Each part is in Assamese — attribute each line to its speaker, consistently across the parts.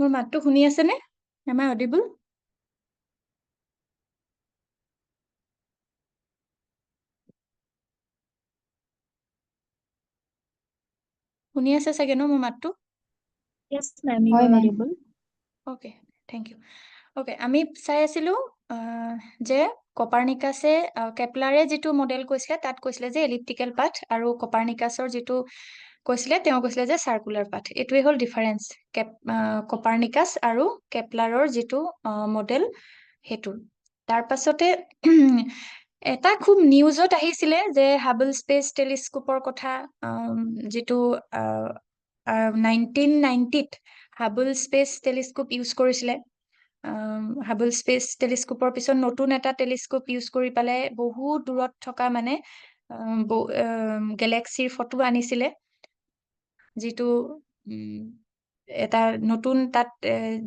Speaker 1: মোৰ মাতটো শুনি আছে নে? Am I audible? শুনি আছে চাগে ন মোৰ মাতটো?
Speaker 2: Yes, ma'am, you
Speaker 3: হয়,
Speaker 2: are
Speaker 3: ma'am.
Speaker 2: audible.
Speaker 1: Okay thank you okay আমি চাই আছিলো যে কপাৰ্নিকাছে কেপলাৰে যিটো মডেল কৈছিলে তাত কৈছিলে যে এলিপ্টিকেল পাথ আৰু কপাৰ্নিকাছৰ যিটো কৈছিলে তেওঁ কৈছিলে যে চাৰ্কুলাৰ পাথ এইটোৱে হ'ল ডিফাৰেন্স কপাৰ্নিকাছ আৰু কেপলাৰৰ যিটো মডেল সেইটো তাৰ পাছতে এটা খুব নিউজত আহিছিলে যে হাবল স্পেচ টেলিস্কোপৰ কথা যিটো 1990ত হাবল স্পেচ টেলিস্কোপ ইউজ কৰিছিলে হাবল স্পেচ টেলিস্কোপৰ পিছত নতুন এটা টেলিস্কোপ ইউজ কৰি পেলাই বহুত দূৰত থকা মানে গেলেক্সিৰ ফটো আনিছিলে যিটো এটা নতুন তাত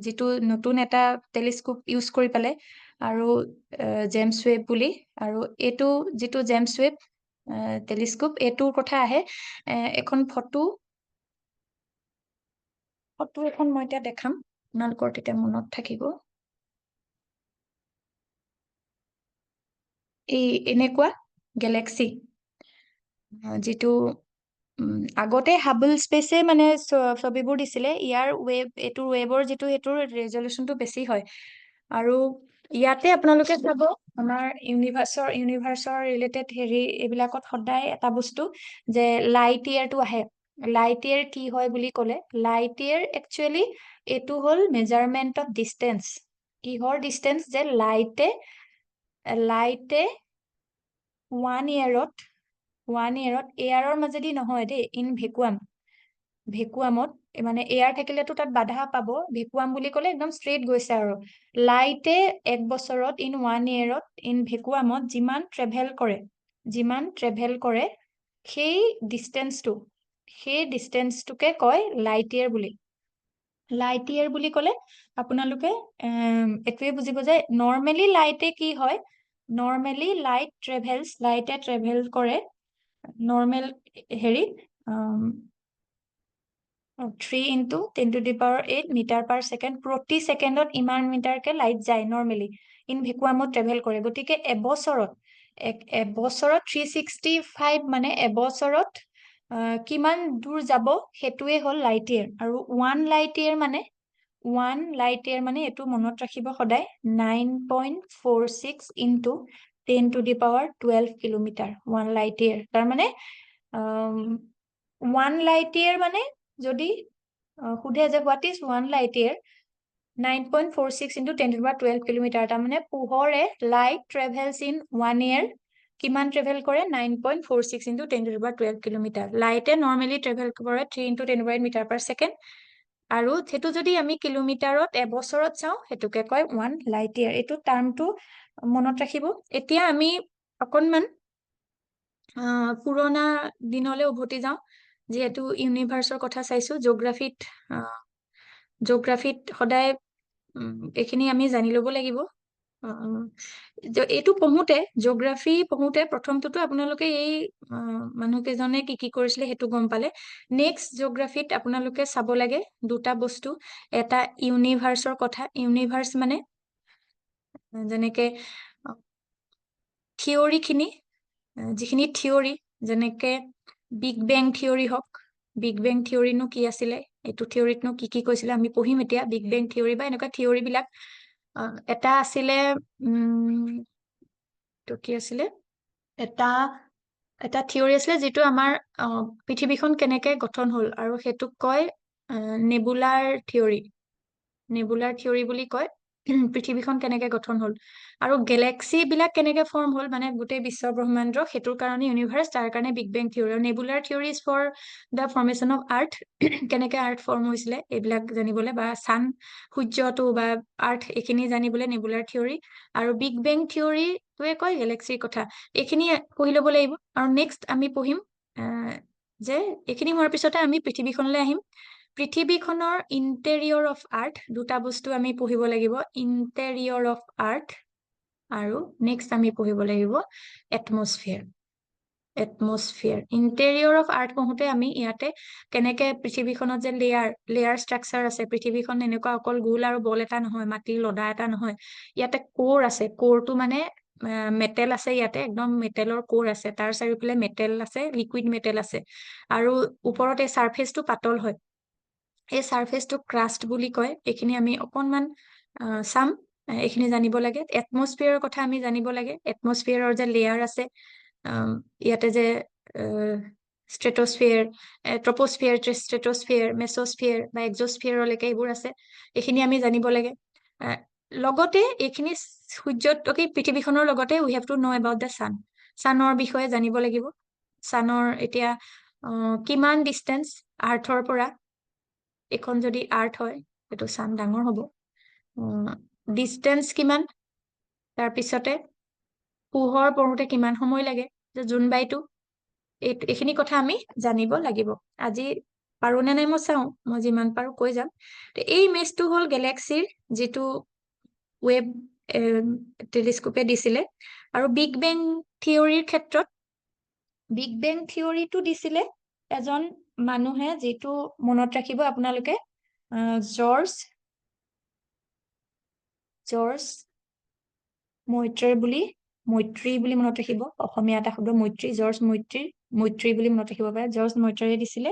Speaker 1: যিটো নতুন এটা টেলিস্কোপ ইউজ কৰি পেলাই আৰু জেমছ ৱেব বুলি আৰু এইটো যিটো জেমছ ৱেব টেলিস্কোপ এইটোৰ কথা আহে এখন ফটো এখন মই এতিয়া দেখাম আপোনালোকৰ তেতিয়া মনত থাকিব এই এনেকুৱা গেলেক্সি যিটো আগতে হাবল স্পেচে মানে ছবিবোৰ দিছিলে ইয়াৰ এইটোৰ ৱেবৰ যিটো সেইটোৰ ৰেজলিউচনটো বেছি হয় আৰু ইয়াতে আপোনালোকে চাব আমাৰ ইউনিভাৰ্চৰ ৰিলেটেড হেৰি এইবিলাকত সদায় এটা বস্তু যে লাইট ইয়েৰটো আহে লাইট ইয়েৰ কি হয় বুলি ক'লে লাইট ইয়েৰ একচুৱেলি এইটো হ'ল মেজাৰমেন্ট অফ ডিষ্টেন্স কিহৰ ডিষ্টেন্স যে লাইটে 1 ইয়েৰত এয়াৰৰ মাজেদি নহয় দেই ইন ভেকুৱামত মানে এয়াৰ থাকিলেতো তাত বাধা পাব ভেকুৱাম বুলি ক'লে একদম ষ্ট্ৰেইট গৈছে আৰু লাইটে 1 বছৰত ইন 1 ইয়েৰত ইন ভেকুৱামত যিমান ট্ৰেভেল কৰে সেই ডিষ্টেন্সটোকে কয় লাইট ইয়েৰ বুলি ক'লে আপোনালোকে এইটোৱে বুজিব যে নৰ্মেলি লাইটে কি হয় নৰ্মেলি লাইটে ট্ৰেভেল কৰে নৰ্মেল হেৰি 3 × 10⁸ মিটাৰ পাৰ ছেকেণ্ড প্ৰতি ছেকেণ্ডত ইমান মিটাৰকে লাইট যায় নৰ্মেলি ইন ভেকুৱামত ট্ৰেভেল কৰে গতিকে এবছৰত 365 মানে এবছৰত কিমান দূৰ যাব সেইটোৱে হ'ল লাইট ইয়েৰ আৰু 1 লাইট ইয়েৰ মানে এইটো মনত ৰাখিব সদায় 9.46 × 10⁻12 কিলোমিটাৰ 1 লাইট ইয়েৰ তাৰমানে 1 লাইট ইয়েৰ মানে যদি সোধে যে what is 1 light year 9.46 × 10⁻12 kilometre তাৰমানে পোহৰে লাইট ট্ৰেভেলছ ইন 1 ইয়েৰ কিমান ট্ৰেভেল কৰে 9.46 × 10⁻12 কিলোমিটাৰ লাইটে নৰ্মেলি ট্ৰেভেল কৰে 3 × 10⁻8 মিটাৰ পাৰ ছেকেণ্ড আৰু সেইটো যদি আমি কিলোমিটাৰত এবছৰত চাওঁ সেইটোকে কয় 1 লাইট ইয়েৰ এইটো টাৰ্মটো মনত ৰাখিব এতিয়া আমি অকণমান পুৰণা দিনলৈ উভতি যাওঁ যিহেতু ইউনিভাৰ্চৰ কথা চাইছো জিঅ'গ্ৰাফিত সদায় এইখিনি আমি জানি ল'ব লাগিব এইটো জিঅ'গ্ৰাফি পঢ়োতে প্ৰথমটোতো আপোনালোকে এই মানুহকেইজনে কি কৰিছিলে সেইটো গম পালে নেক্সট জিঅ'গ্ৰাফিত আপোনালোকে চাব লাগে দুটা বস্তু এটা ইউনিভাৰ্চৰ কথা ইউনিভাৰ্চ মানে যেনেকে থিয়ৰিখিনি যিখিনি থিয়ৰি যেনেকে বিগ বেং থিয়ৰি হওক বিগ বেং থিয়ৰিনো কি আছিলে এইটো থিয়ৰিতনো কি কৈছিলে আমি পঢ়িম এতিয়া বিগ বেং থিয়ৰি বা এনেকুৱা থিয়ৰিবিলাক এটা আছিলে তো কি আছিলে এটা থিয়ৰি আছিলে যিটো আমাৰ পৃথিৱীখন কেনেকে গঠন হ'ল আৰু সেইটোক কয় নেবুলাৰ থিয়ৰি বুলি কয় পৃথিৱীখন কেনেকে গঠন হ'ল আৰু গেলেক্সি বিলাক কেনেকে ফৰ্ম হ'ল মানে গোটেই বিশ্ব ব্ৰহ্মাণ্ড সেইটোৰ কাৰণে ইউনিভাৰ্চ তাৰ কাৰণে বিগ বেং থিয়ৰি আৰু nebular theory is for the formation of earth কেনেকে আৰ্থ ফৰ্ম হৈছিলে এইবিলাক জানিবলৈ বা সূৰ্যটো বা আৰ্থ এইখিনি জানিবলৈ নেবুলাৰ থিয়ৰি আৰু বিগ বেং থিয়ৰিটোৱে কয় গেলেক্সিৰ কথা এইখিনি পঢ়ি ল'ব লাগিব আৰু নেক্সট আমি পঢ়িম যে এইখিনি হোৱাৰ পিছতে আমি পৃথিৱীখনলৈ আহিম পৃথিৱীখনৰ ইণ্টেৰিয়ৰ অফ আৰ্থ দুটা বস্তু আমি পঢ়িব লাগিব ইণ্টেৰিয়ৰ অফ আৰ্থ আৰু নেক্সট আমি পঢ়িব লাগিব এটমছফিয়াৰ এটমস্ফিয়াৰ ইণ্টেৰিয়ৰ অফ আৰ্থ কওঁতে আমি ইয়াতে কেনেকে পৃথিৱীখনত যে লেয়াৰ ষ্ট্ৰাকচাৰ আছে, পৃথিৱীখন এনেকুৱা অকল গোল আৰু বল এটা নহয়, মাটিৰ লদা এটা নহয়, ইয়াতে কোৰ আছে, কোৰটো মানে মেটেল আছে, ইয়াতে একদম মেটেলৰ কোৰ আছে, তাৰ চাৰিওফালে মেটেল আছে, লিকুইড মেটেল আছে, আৰু ওপৰত এই চাৰফেচটো পাতল হয়, এই চাৰফেচটো ক্ৰাষ্ট বুলি কয়। এইখিনি আমি অকনমান চাম, এইখিনি জানিব লাগে। এটমস্ফিয়াৰৰ কথা আমি জানিব লাগে, এটমস্ফিয়াৰৰ যে লেয়াৰ আছে, ইয়াতে যে ষ্ট্ৰেটস্ফিয়াৰ, ট্ৰপস্ফিয়াৰ, ষ্ট্ৰেটস্ফিয়াৰ, মেছস্ফিয়াৰ বা এক্সোস্ফিয়াৰলৈকে এইবোৰ আছে, এইখিনি আমি জানিব লাগে। আহ, লগতে এইখিনি সূৰ্যত পৃথিৱীখনৰ লগতে we have to know about the sun, ছানৰ বিষয়ে জানিব লাগিব। ছানৰ এতিয়া কিমান ডিষ্টেঞ্চ আৰ্থৰ পৰা, এইখন যদি আৰ্থ হয় সেইটো ছান ডাঙৰ হ'ব, ডিষ্টেঞ্চ কিমান, তাৰপিছতে পোহৰ পৰোঁতে কিমান সময় লাগে, যে জোনবাইটো, এইখিনি কথা আমি জানিব লাগিব। আজি পাৰো নে নাই মই চাওঁ, মই যিমান পাৰো কৈ যাম। এই ইমেজটো হ'ল গেলেক্সিৰ, যিটো ৱেব টেলিস্কোপে দিছিলে, আৰু বিগ বেং থিয়ৰীৰ ক্ষেত্ৰত বিগ বেং থিয়ৰীটো দিছিলে এজন মানুহে, যিটো মনত ৰাখিব আপোনালোকে, জৰ্জ মৈত্ৰী বুলি মনত ৰাখিব, অসমীয়া এটা শব্দ মৈত্ৰী, জৰ্জ মৈত্ৰী বুলি মনত ৰাখিব পাৰে, জৰ্জ মৈত্ৰীয়ে দিছিলে।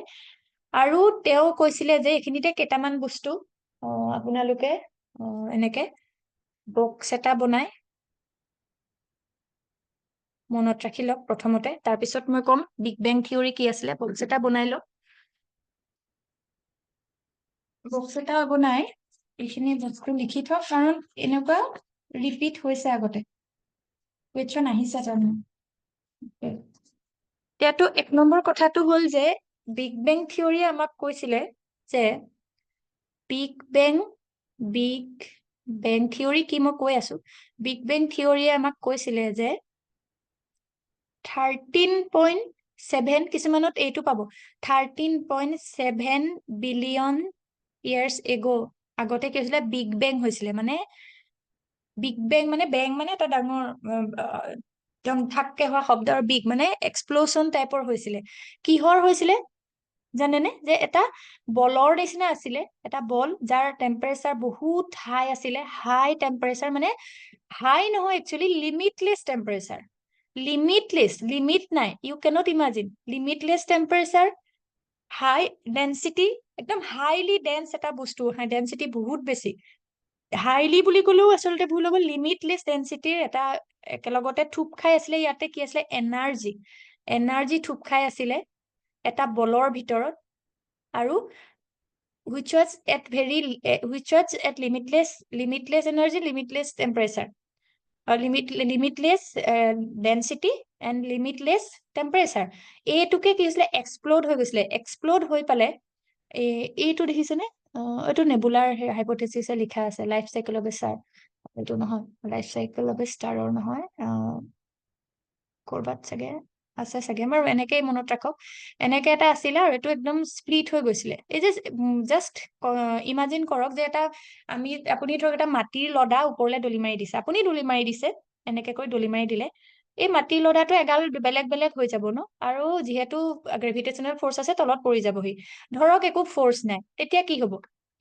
Speaker 1: আৰু তেওঁ কৈছিলে যে এইখিনিতে কেইটামান বস্তু আপোনালোকে এনেকে বক্স এটা বনাই মনত ৰাখি লওক প্ৰথমতে, তাৰপিছত মই ক'ম বিগ বেং থিয়ৰী কি আছিলে। বক্স এটা বনাই লওক, বক্স এটা বনাই এইখিনি বস্তু লিখি থওক, কাৰণ এনেকুৱা ৰিপিট হৈছে আগতে, কুৱেশ্যন আহিছে তাৰমানে। এতিয়াতো 1 নম্বৰ কথাটো হ'ল যে বিগ বেং থিয়ৰীয়ে আমাক কৈছিলে যে বিগ বেং থিয়ৰী কি মই কৈ আছো, বিগ বেং থিয়ৰীয়ে আমাক কৈছিলে যে 13.7, কিছুমানত এইটো পাব 13.7 বিলিয়ন ইয়াৰ্ছ এগো, আগতে কি হৈছিলে, বিগ বেং হৈছিলে। মানে বিগ বেং মানে বেং মানে এটা ডাঙৰ একদম ঠাককে হোৱা শব্দ, আৰু বিগ মানে এক্সপ্ল'ছন টাইপৰ হৈছিলে। কিহৰ হৈছিলে জানেনে? যে এটা বলৰ নিচিনা আছিলে, এটা বল যাৰ টেম্পাৰেচাৰ বহুত হাই আছিলে, হাই টেম্পাৰেচাৰ মানে হাই নহয়, একচুৱেলি লিমিটলেছ টেম্পাৰেচাৰ, লিমিট নাই, ইউ কেনট ইমাজিন, লিমিটলেছ টেম্পাৰেচাৰ, হাই ডেন্সিটি, একদম হাইলি ডেন্স এটা বস্তু, হাই ডেন্সিটি বহুত বেছি, হাইলি বুলি ক'লেও আচলতে ভুল হ'ব, লিমিটলেছ ডেন্সিটিৰ এটা একেলগতে থুপ খাই আছিলে। ইয়াতে কি আছিলে, এনাৰ্জি থুপ খাই আছিলে এটা বলৰ ভিতৰত, আৰু which was at limitless energy, limitless temperature, limitless density and limitless temperature, এইটোকে কি হৈছিলে, এক্সপ্ল'ড হৈ গৈছিলে। এক্সপ্ল'ড হৈ পালে এইটো দেখিছেনে, এইটো নেবুলাৰ হাইপথেচিছে লিখা আছে, life cycle of A star, এইটো নহয়, লাইফ চাইকেল অফ এ ষ্টাৰৰ নহয়, কৰবাত চাগে আছে চাগে, বাৰু এনেকেই মনত ৰাখক, এনেকে এটা আছিলে, আৰু এইটো একদম স্প্লিট হৈ গৈছিলে। এই যে জাষ্ট ইমাজিন কৰক যে আপুনি ধৰক এটা মাটিৰ লদা ওপৰলৈ দলি মাৰি দিছে, আপুনি দলি মাৰি দিছে, এনেকে কৈ দলি মাৰি দিলে, এই মাটিৰ লদাটো এগাল বেলেগ বেলেগ হৈ যাব ন, আৰু যিহেতু গ্ৰেভিটেশ্যনেল ফ'ৰ্চ আছে তলত পৰি যাবহি। ধৰক একো ফ'ৰ্চ নাই, তেতিয়া কি হ'ব,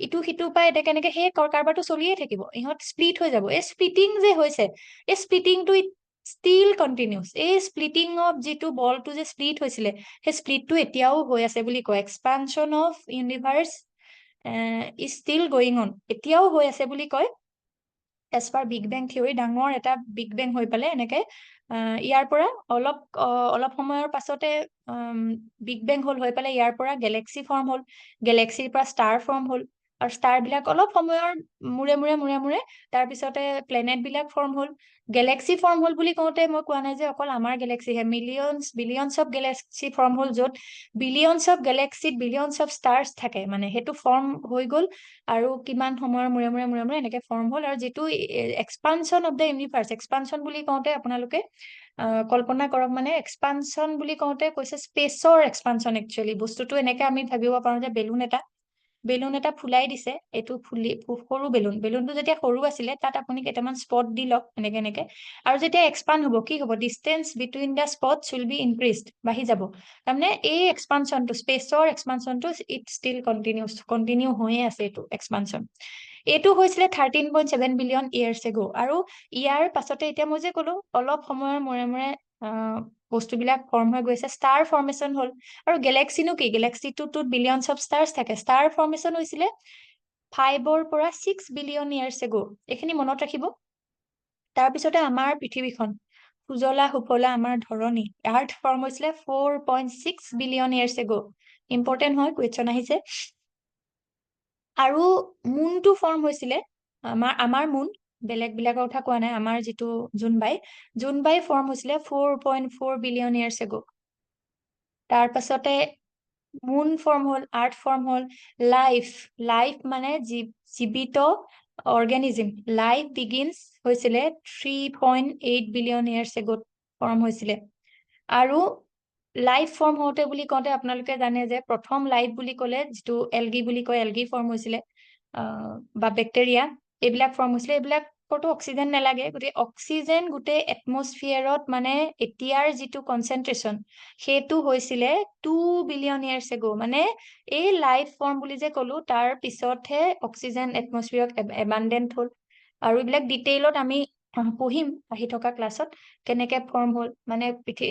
Speaker 1: ইটো সিটো পাই এতিয়া কেনেকে সেই কাৰবাৰটো চলিয়ে থাকিব, ইহঁত স্প্লিট হৈ যাব। এই স্প্লিটিং যে হৈছে, এই স্প্লিটিংটো ষ্টিল কণ্টিনিউছ, এই স্প্লিটিং অফ যিটো বলটো যে স্প্লিট হৈছিলে, সেই স্প্লিটটো এতিয়াও হৈ আছে বুলি কয়। Expansion of universe is still going on, এতিয়াও হৈ আছে বুলি কয় as per big bang theory. ডাঙৰ এটা বিগ বেং হৈ পালে এনেকে ইয়াৰ পৰা অলপ সময়ৰ পাছতে বিগ বেং হ'ল, হৈ পেলাই ইয়াৰ পৰা গেলেক্সি ফৰ্ম হ'ল, গেলেক্সিৰ পৰা ষ্টাৰ ফৰ্ম হ'ল, আৰু ষ্টাৰ বিলাক অলপ সময়ৰ মূৰে তাৰপিছতে প্লেনেট বিলাক ফৰ্ম হ'ল। গেলেক্সি ফৰ্ম হ'ল বুলি কওঁতে মই কোৱা নাই যে অকল আমাৰ গেলেক্সিহে, বিলিয়নছ অফ গেলেক্সি ফৰ্ম হ'ল, য'ত বিলিয়নছ অফ গেলেক্সিত বিলিয়নছ অফ ষ্টাৰ্ছ থাকে, মানে সেইটো ফৰ্ম হৈ গ'ল, আৰু কিমান সময়ৰ মূৰে এনেকে ফৰ্ম হ'ল। আৰু যিটো expansion of the universe, expansion বুলি কওঁতে আপোনালোকে কল্পনা কৰক, মানে এক্সপানশ্যন বুলি কওঁতে কৈছে স্পেচৰ এক্সপানশ্যন, একচুৱেলি বস্তুটো এনেকে আমি ভাবিব পাৰো যে বেলুন এটা বেলুন এটা ফুলাই দিছে, এইটো সৰু বেলুনটো যেতিয়া সৰু আছিলে তাত আপুনি কেইটামান স্পট দি লওক এনেকে এনেকে, আৰু যেতিয়া এক্সপান্ড হ'ব কি হ'ব, distance between the spots will be increased, বাঢ়ি যাব। তাৰমানে এই এক্সপানশ্যনটো, স্পেচৰ এক্সপানশ্যনটো ইট ষ্টিল কণ্টিনিউ হৈয়ে আছে এইটো এক্সপানশ্যন। এইটো হৈছিলে 13.7 বিলিয়ন ইয়াৰ্ছ এগো, আৰু ইয়াৰ পাছতে এতিয়া মই যে ক'লো অলপ সময়ৰ মূৰে মূৰে বস্তুবিলাক ফৰ্ম হৈ গৈছে, ষ্টাৰ ফৰ্মেশ্যন হ'ল। আৰু গেলেক্সিনো কি, গেলেক্সিটোত বিলিয়নছ অফ ষ্টাৰ্ছ থাকে। ষ্টাৰ ফৰ্মেশ্যন হৈছিলে 5ৰ পৰা 6 বিলিয়ন ইয়াৰ্ছ এগো, এইখিনি মনত ৰাখিব। তাৰপিছতে আমাৰ পৃথিৱীখন, সুজলা সুফলা আমাৰ ধৰণী, আৰ্থ ফৰ্ম হৈছিলে 4.6 বিলিয়ন ইয়াৰ্ছ এগো। ইম্পৰ্টেণ্ট হয়, কুৱেশ্যন আহিছে। আৰু মুনটো ফৰ্ম হৈছিলে, আমাৰ মুন, বেলেগ বিলাকৰ কথা কোৱা নাই, আমাৰ যিটো জোনবাই ফৰ্ম হৈছিলে 4.4 বিলিয়ন ইয়াৰ্ছ এগো। তাৰ পাছতে মুন ফৰ্ম হ'ল, আৰ্থ ফৰ্ম হ'ল, লাইফ মানে জীৱিত অৰ্গেনিজিম, লাইফ বিগিনছ হৈছিলে 3.8 বিলিয়ন ইয়াৰ্ছ এগোত ফৰ্ম হৈছিলে। আৰু লাইফ ফৰ্ম হওঁতে বুলি কওঁতে আপোনালোকে জানে যে প্ৰথম লাইফ বুলি ক'লে যিটো এলগি বুলি কয়, এলগি ফৰ্ম হৈছিলে, বা বেক্টেৰিয়া, এইবিলাক ফৰ্ম হৈছিলে। এইবিলাকতো অক্সিজেন নালাগে, গতিকে অক্সিজেন গোটেই এটমস্ফিয়াৰত মানে এতিয়াৰ যিটো কনচেন্ট্ৰেশ্যন সেইটো হৈছিলে 2 বিলিয়ন ইয়াৰ্ছ এগো। মানে এই লাইফ ফৰ্ম বুলি যে ক'লো তাৰ পিছতহে অক্সিজেন এটমস্ফিয়াৰত এবাণ্ডেণ্ট হ'ল। আৰু এইবিলাক ডিটেইলত আমি পঢ়িম আহি থকা ক্লাছত, কেনেকে ফৰ্ম হ'ল। মানে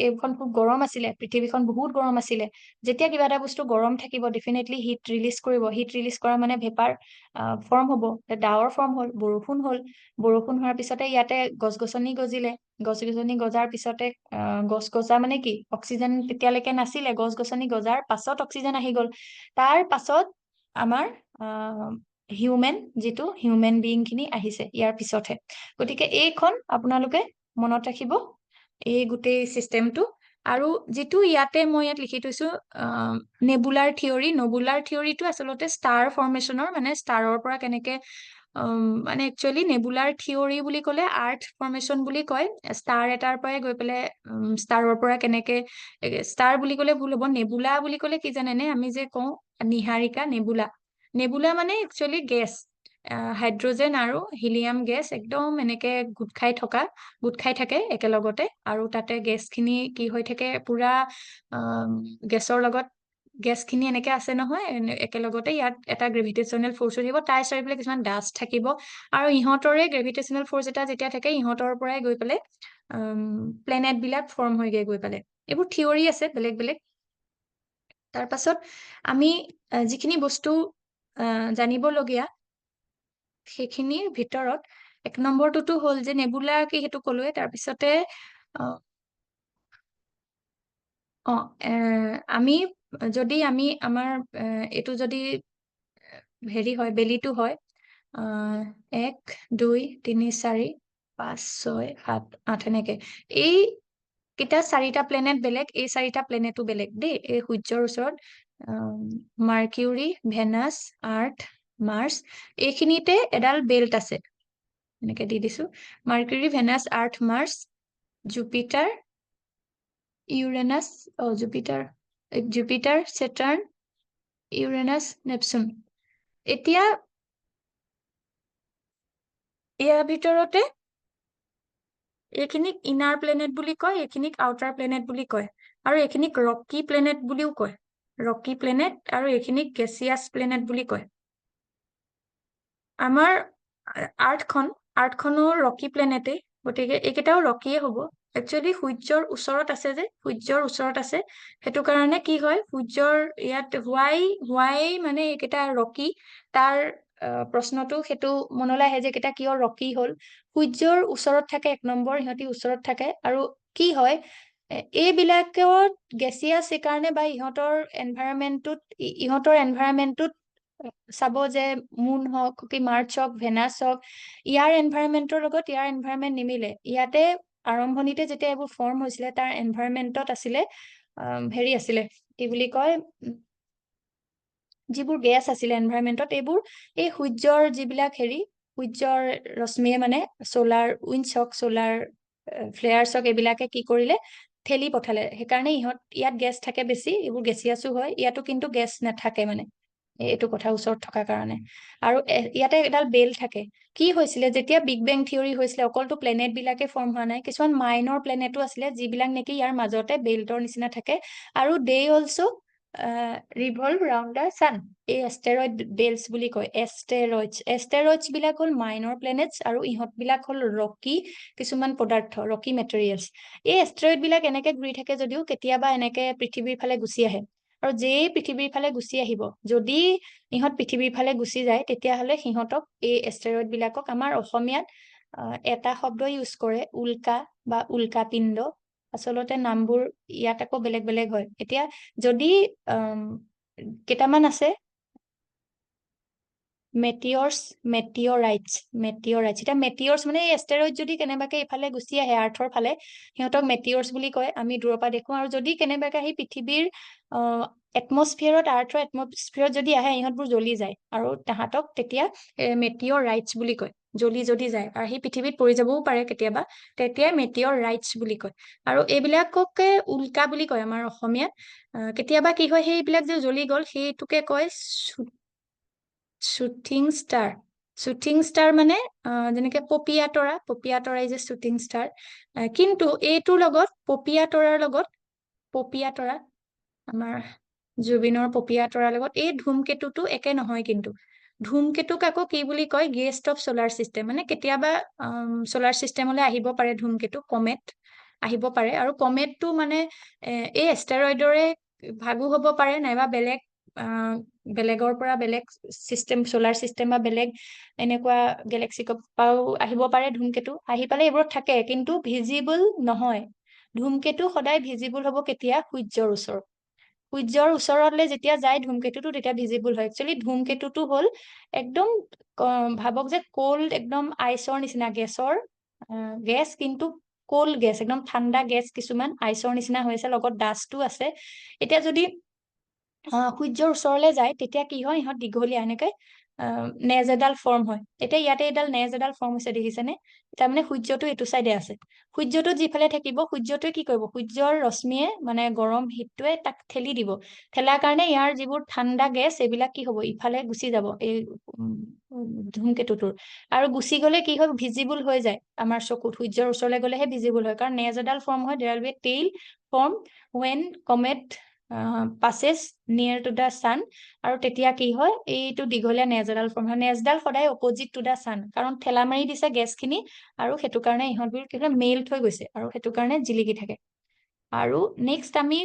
Speaker 1: এইখন খুব গৰম আছিলে, পৃথিৱীখন বহুত গৰম আছিলে। যেতিয়া কিবা এটা বস্তু গৰম থাকিব ডেফিনেটলি হিট ৰিলিজ কৰিব, হিট ৰিলিজ কৰা মানে ভেপাৰ ফৰ্ম হ'ব, ডাৱৰ ফৰ্ম হ'ল, বৰষুণ হোৱাৰ পিছতে ইয়াতে গছ গছনি গজাৰ পিছতে গছ গজা মানে কি, অক্সিজেন তেতিয়ালৈকে নাছিলে, গছ গছনি গজাৰ পাছত অক্সিজেন আহি গ'ল। তাৰ পাছত আমাৰ হিউমেন বিইং খিনি আহিছে ইয়াৰ পিছতহে। গতিকে এইখন আপোনালোকে মনত ৰাখিব, এই গোটেই চিষ্টেমটো। আৰু যিটো মই ইয়াত লিখি থৈছো নেবুলাৰ থিয়ৰিটো আচলতে ষ্টাৰ ফৰ্মেশ্যনৰ, মানে ষ্টাৰৰ পৰা কেনেকে মানে একচুৱেলি নেবুলাৰ থিয়ৰি বুলি ক'লে আৰ্থ ফৰ্মেশ্যন বুলি কয়। ষ্টাৰ এটাৰ পৰাই গৈ পেলাই ষ্টাৰৰ পৰা কেনেকে, ষ্টাৰ বুলি ক'লে ভুল হ'ব, নেবুলা বুলি ক'লে কি জানেনে, আমি যে কওঁ নিহাৰিকা, নেবুলা মানে একচুৱেলি গেছ, হাইড্ৰজেন আৰু হিলিয়াম গেছ একদম এনেকে গোট খাই থাকে একেলগতে, আৰু তাতে গেছখিনি কি হৈ থাকে, পুৰা গেছৰ লগত গেছখিনি এনেকে আছে নহয় একেলগতে। ইয়াত এটা গ্ৰেভিটেশ্যনেল ফ'ৰ্চ থাকিব, তাৰ চাৰিওফালে কিছুমান ডাষ্ট থাকিব, আৰু ইহঁতৰে গ্ৰেভিটেশ্যনেল ফ'ৰ্চ এটা যেতিয়া থাকে ইহঁতৰ পৰাই গৈ পেলাই প্লেনেট বিলাক ফৰ্ম হয়গে গৈ পেলাই। এইবোৰ থিয়ৰি আছে বেলেগ বেলেগ। তাৰ পাছত আমি যিখিনি বস্তু জানিবলগীয়া সেইখিনিৰ ভিতৰত 1 নম্বৰটোতো হ'ল যে নেবুলা কি, সেইটো ক'লোৱে। তাৰপিছতে আমি আমাৰ এইটো যদি হেৰি হয়, বেলিটো হয় 1 2 3 4 5 6 7 8 এনেকে, এই কেইটা 4টা প্লেনেট বেলেগ, এই 4টা প্লেনেটো বেলেগ দেই। এই সূৰ্যৰ ওচৰত মাৰ্কিউৰী, ভেনাছ, আৰ্থ, মাৰ্চ, এইখিনিতে এডাল বেল্ট আছে, এনেকে দি দিছো। Mercury, Venus, Earth, Mars, Jupiter, Jupiter, Saturn, Uranus, Neptune. এতিয়া ইয়াৰ ভিতৰতে এইখিনিক ইনাৰ প্লেনেট বুলি কয়, এইখিনিক আউটাৰ প্লেনেট বুলি কয়, আৰু এইখিনিক ৰকি প্লেনেট বুলিও কয়, ৰকি প্লেনেট, আৰু এইখিনিক গেছিয়াছ প্লেনেট বুলি কয়। আমাৰ আৰ্থখনো ৰকি প্লেনেটেই, গতিকে এইকেইটাও ৰকিয়ে হ'ব। একচুৱেলি সূৰ্যৰ ওচৰত আছে, সেইটো কাৰণে কি হয়, সূৰ্যৰ ইয়াত হোৱাই মানে এইকেইটা ৰকি, তাৰ প্ৰশ্নটো সেইটো মনলৈ আহে যে এইকেইটা কিয় ৰকি হ'ল। সূৰ্যৰ ওচৰত থাকে 1 নম্বৰ, ইহঁতি ওচৰত থাকে। আৰু কি হয়, এইবিলাকত গেছিয়াছ সেইকাৰণে, বা ইহঁতৰ এনভাইৰনমেন্টটোত চাব যে মুন হওক কি মাৰ্চ হওক ভেনাছ হওক, ইয়াৰ এনভাইৰনমেন্টৰ লগত ইয়াৰ এনভাইৰনমেন্ট নিমিলে। ইয়াতে আৰম্ভণিতে যেতিয়া এইবোৰ ফৰ্ম হৈছিলে তাৰ এনভাইৰনমেন্টত আছিলে হেৰি আছিলে, কি বুলি কয়, যিবোৰ গেছ আছিলে এনভাইৰনমেন্টত, এইবোৰ এই সূৰ্যৰ যিবিলাক সূৰ্যৰ ৰশ্মিয়ে মানে চলাৰ উইণ্ডছ হওক, চলাৰ ফ্লেয়াৰ্ছ হওক, এইবিলাকে কি কৰিলে, ঠেলি পঠালে। সেইকাৰণে ইয়াত গেছ থাকে বেছি, এইবোৰ গেছিয়াছো হয়। ইয়াতো কিন্তু গেছ নাথাকে, মানে এইটো কথা ওচৰত থকা কাৰণে আৰু ইয়াতে এডাল বেল থাকে কি হৈছিলে যেতিয়া বিগ বেং থিয়ৰি হৈছিলে অকলটো প্লেনেট বিলাকে ফৰ্ম হোৱা নাই কিছুমান মাইনৰ প্লেনেটো আছিলে যিবিলাক নেকি ইয়াৰ মাজতে বেল্টৰ নিচিনা থাকে আৰু দে অলছো ৰিভলভ ৰাউণ্ড দ্য ছান এই এষ্টেৰইড বেল্টছ বুলি কয় এষ্টেৰইডছ বিলাক হ'ল মাইনৰ প্লেনেটছ আৰু ইহঁত বিলাক হ'ল ৰকি কিছুমান পদাৰ্থ ৰকি মেটেৰিয়েলছ এই এষ্টেৰইড বিলাক এনেকে ঘূৰি থাকে যদিও কেতিয়াবা এনেকে পৃথিৱীৰ ফালে গুচি আহে আৰু যেই পৃথিৱীৰ ফালে গুচি আহিব যদি ইহঁত পৃথিৱীৰ ফালে গুচি যায় তেতিয়াহ'লে সিহঁতক এই এষ্টেৰইড বিলাকক আমাৰ অসমীয়াত এটা শব্দ ইউজ কৰে উল্কা বা উল্কাপিণ্ড আচলতে নামবোৰ ইয়াত আকৌ বেলেগ বেলেগ হয় এতিয়া যদি কেইটামান আছে মেটিঅৰাইটছ এতিয়া মেটিঅৰ্ছ মানে এই এষ্টেৰইড যদি কেনেবাকে ইফালে গুচি আহে আৰ্থৰ ফালে সিহঁতক মেটিঅৰ্ছ বুলি কয় আমি দূৰৰ পৰা দেখো আৰু যদি কেনেবাকে আহি পৃথিৱীৰ আৰ্থৰ এটমস্ফিয়াৰত যদি আহে ইহঁতবোৰ জ্বলি যায় আৰু তাহাঁতক তেতিয়া মেটিঅৰাইটছ বুলি কয় জ্বলি যদি যায় আৰু সেই পৃথিৱীত পৰি যাবও পাৰে কেতিয়াবা তেতিয়াই মেটিঅৰাইটছ বুলি কয় আৰু এইবিলাককে উল্কা বুলি কয় আমাৰ অসমীয়াত কেতিয়াবা কি হয় সেইবিলাক যে জ্বলি গ'ল সেইটোকে কয় শ্বুটিং ষ্টাৰ মানে যেনেকে পপীয়া তৰাই যে শ্বুটিং ষ্টাৰ কিন্তু এইটোৰ লগত পপীয়া তৰা আমাৰ জুবিনৰ পপীয়া তৰাৰ লগত এই ধূমকেতুটো একে নহয় কিন্তু ধূমকেতুক আকৌ কি বুলি কয় গেষ্ট অফ চলাৰ চিষ্টেম মানে কেতিয়াবা চলাৰ চিষ্টেমলৈ আহিব পাৰে ধূমকেতু কমেট আহিব পাৰে আৰু কমেটটো মানে এই এষ্টেৰইডৰে ভাগো হ'ব পাৰে নাইবা বেলেগৰ পৰা বেলেগ চলাৰ চিষ্টেম বা বেলেগ এনেকুৱা গেলেক্সি পৰাও আহিব পাৰে ধূমকেতু আহি পালে এইবোৰত থাকে কিন্তু ভিজিবল নহয় ধূমকেতু সদায় ভিজিবল হ'ব কেতিয়া সূৰ্যৰ ওচৰলৈ যেতিয়া যায় ধূমকেতুটো তেতিয়া ভিজিবল হয় একচুৱেলি ধূমকেতুটো হ'ল একদম ভাবক যে কল্ড একদম আইচৰ নিচিনা গেছ কিন্তু কল্ড গেছ একদম ঠাণ্ডা গেছ কিছুমান আইচৰ নিচিনা হৈছে লগত ডাষ্টটো আছে এতিয়া যদি সূৰ্যৰ ওচৰলৈ যায় তেতিয়া কি হয় ইহঁত দীঘলীয়া এনেকে নেজ এডাল ফৰ্ম হয় এতিয়া ইয়াতে নেজ এডাল ফৰ্ম হৈছে দেখিছেনে তাৰমানে সূৰ্যটো এইটো চাইডে আছে সূৰ্যটো যিফালে থাকিব সূৰ্যটোৱে কি কৰিব সূৰ্যৰ ৰশ্মিয়ে মানে গৰম হিটটোৱে তাক ঠেলি দিব ঠেলাৰ কাৰণে ইয়াৰ যিবোৰ ঠাণ্ডা গেছ এইবিলাক কি হ'ব ইফালে গুচি যাব এই ধূমকেতুটোৰ আৰু গুচি গলে কি হয় ভিজিবল হৈ যায় আমাৰ চকুত সূৰ্যৰ ওচৰলৈ গলেহে ভিজিবল হয় কাৰণ নেজ এডাল ফৰ্ম হয় there will be tail form when comet passes near to the sun আৰু তেতিয়া কি হয় এইটো দীঘলীয়া নেজ এডাল ফৰ্ম হয় নেজডাল সদায় অপজিট টু দা ছান কাৰণ ঠেলা মাৰি দিছে গেছখিনি আৰু সেইটো কাৰণে ইহঁতবোৰ কি হয় মেল্ট হৈ গৈছে আৰু সেইটো কাৰণে জিলিকি থাকে আৰু নেক্সট আমি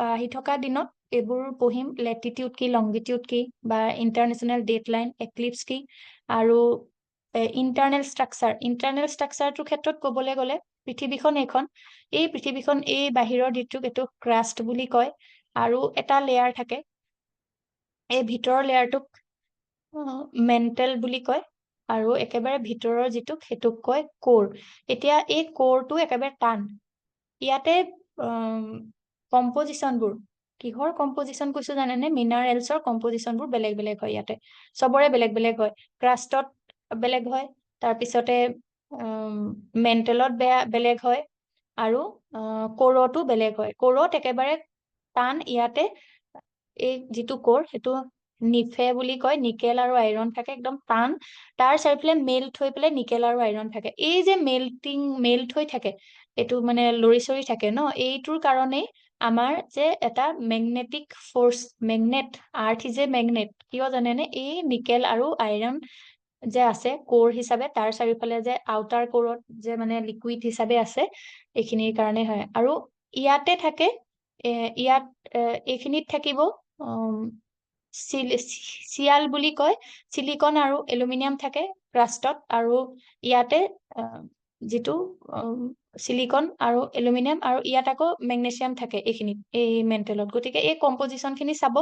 Speaker 1: আহি থকা দিনত এইবোৰ পঢ়িম লেটিটিউড কি লংগিটিউড কি বা ইণ্টাৰনেশ্যনেল ডেট লাইন এক্লিপছ কি আৰু ইণ্টাৰনেল ষ্ট্ৰাকচাৰটোৰ ক্ষেত্ৰত ক'বলৈ গ'লে পৃথিৱীখন এই পৃথিৱীখন এই বাহিৰৰ দিশটোক এইটো ক্ৰাষ্ট বুলি কয় আৰু এটা লেয়াৰ থাকে এই ভিতৰৰ লেয়াৰটোক মেণ্টেল বুলি কয় আৰু একেবাৰে ভিতৰৰ যিটোক সেইটোক কয় কোৰ এতিয়া এই কোৰটো একেবাৰে টান ইয়াতে কম্পজিশ্যনবোৰ কিহৰ কম্পজিশ্যন কৈছো জানেনে মিনাৰেলছৰ কম্পজিশ্যনবোৰ বেলেগ বেলেগ হয় ইয়াতে চবৰে বেলেগ বেলেগ হয় ক্ৰাষ্টত বেলেগ হয় তাৰপিছতে মেণ্টেলত বেলেগ হয় আৰু কোৰতো বেলেগ হয় কোৰত একেবাৰে টান ইয়াতে এই যিটো কোৰ সেইটো নিফে বুলি কয় নিকেল আৰু আইৰণ থাকে একদম টান তাৰ চাৰিওফালে মেল্ট হৈ পেলাই নিকেল আৰু আইৰণ থাকে এই যে মেল্ট হৈ থাকে এইটো মানে লৰি চৰি থাকে ন এইটোৰ কাৰণেই আমাৰ যে এটা magnetic force earth is a magnet কিয় জানেনে এই নিকেল আৰু আইৰণ যে আছে কোৰ হিচাপে তাৰ চাৰিওফালে যে আউটাৰ কোৰত যে মানে লিকুইড হিচাপে আছে এইখিনিৰ কাৰণে হয় আৰু ইয়াতে থাকে ইয়াত এইখিনিত থাকিব চিয়াল বুলি কয় চিলিকন আৰু এলুমিনিয়াম থাকে ক্ৰাষ্টত আৰু ইয়াতে যিটো চিলিকন আৰু এলুমিনিয়াম আৰু ইয়াত আকৌ মেগনেছিয়াম থাকে এইখিনিত এই মেণ্টেলত গতিকে এই কম্পজিশ্যন খিনি চাব